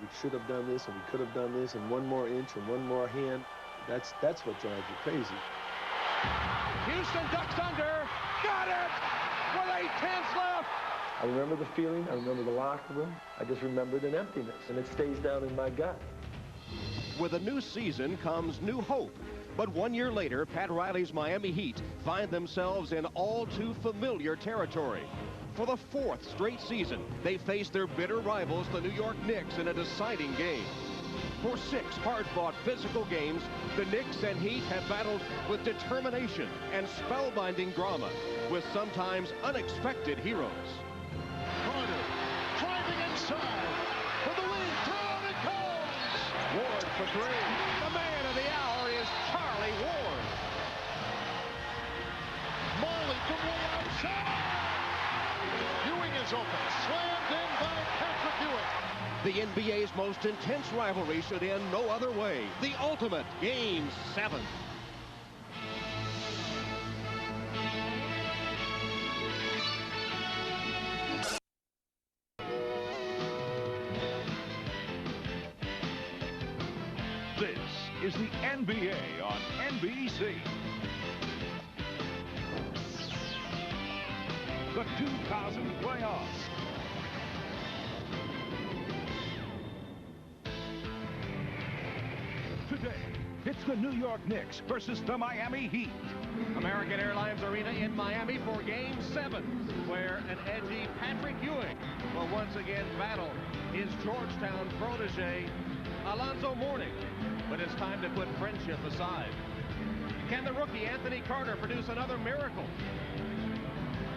we should have done this and we could have done this and one more inch and one more hand. That's what drives you crazy. Houston ducks under. Got it! With 8/10 left. I remember the feeling. I remember the locker room. I just remembered an emptiness, and it stays down in my gut. With a new season comes new hope. But 1 year later, Pat Riley's Miami Heat find themselves in all too familiar territory. For the 4th straight season, they face their bitter rivals, the New York Knicks, in a deciding game. For 6 hard-fought physical games, the Knicks and Heat have battled with determination and spellbinding drama, with sometimes unexpected heroes. Carter driving inside for the lead. Down it goes! Ward for 3. The man of the hour is Charlie Ward. Marley from way outside. Ewing is open. Slammed in by Patrick Ewing. The NBA's most intense rivalry should end no other way. The ultimate Game 7. This is the NBA on NBC. The 2000 playoffs. Today, it's the New York Knicks versus the Miami Heat. American Airlines Arena in Miami for Game 7, where an edgy Patrick Ewing will once again battle his Georgetown protege, Alonzo Mourning. But it's time to put friendship aside. Can the rookie Anthony Carter produce another miracle?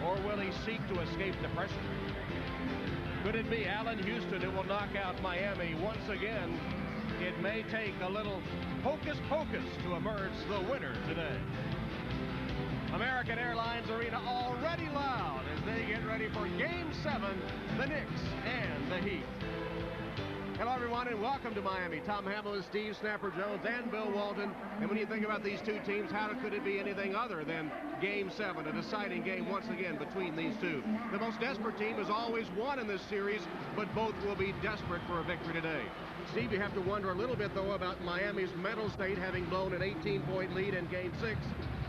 Or will he seek to escape depression? Could it be Allen Houston who will knock out Miami once again? It may take a little hocus pocus to emerge the winner today. American Airlines Arena already loud as they get ready for Game 7, the Knicks and the Heat. Hello, everyone, and welcome to Miami. Tom Hamill, Steve Snapper Jones, and Bill Walton. And when you think about these two teams, how could it be anything other than Game 7, a deciding game once again between these two? The most desperate team has always won in this series, but both will be desperate for a victory today. Steve, you have to wonder a little bit, though, about Miami's mental state, having blown an 18-point lead in Game 6.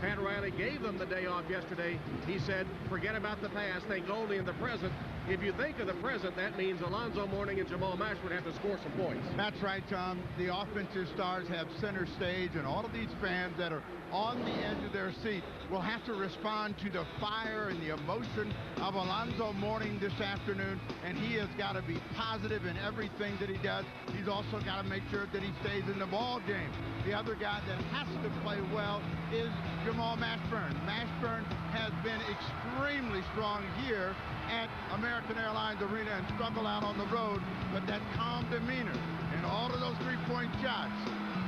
Pat Riley gave them the day off yesterday. He said, forget about the past, think only in the present. If you think of the present, that means Alonzo Mourning and Jamal Mashburn have to score some points. That's right, Tom. The offensive stars have center stage, and all of these fans that are on the edge of their seat will have to respond to the fire and the emotion of Alonzo Mourning this afternoon, and he has got to be positive in everything that he does. He's also got to make sure that he stays in the ball game. The other guy that has to play well is Jamal Mashburn. Mashburn has been extremely strong here at American Airlines Arena and struggle out on the road, but that calm demeanor and all of those three-point shots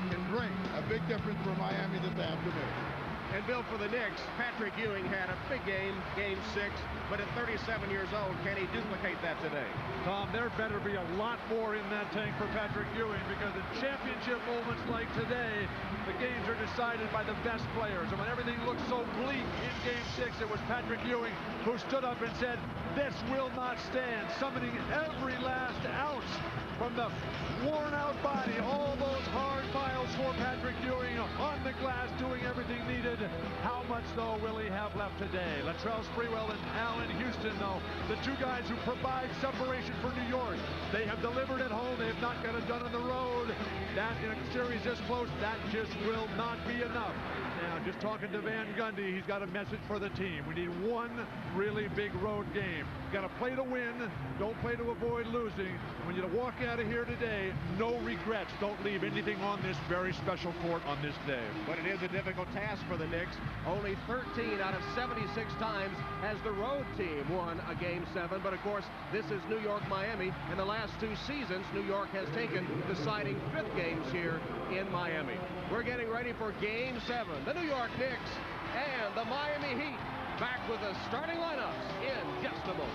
can bring a big difference for Miami this afternoon. And Bill, for the Knicks, Patrick Ewing had a big game, Game 6, but at 37 years old, can he duplicate that today? Tom, there better be a lot more in that tank for Patrick Ewing, because in championship moments like today, the games are decided by the best players. And when everything looked so bleak in Game 6, it was Patrick Ewing who stood up and said, this will not stand, summoning every last ounce from the worn-out body. All those hard miles for Patrick Ewing on the glass, doing everything needed. How much, though, will he have left today? Latrell Sprewell and Allen Houston, though, the two guys who provide separation for New York. They have delivered at home. They have not got it done on the road. That, in a series this close, that just will not be enough. Now, just talking to Van Gundy, he's got a message for the team. We need one really big road game. Got to play to win. Don't play to avoid losing. When you walk out of here today, no regrets. Don't leave anything on this very special court on this day. But it is a difficult task for the Knicks. Only 13 out of 76 times has the road team won a Game 7. But, of course, this is New York-Miami. In the last 2 seasons, New York has taken deciding 5th games here in Miami. We're getting ready for Game 7. The New York Knicks and the Miami Heat back with the starting lineups in just a moment.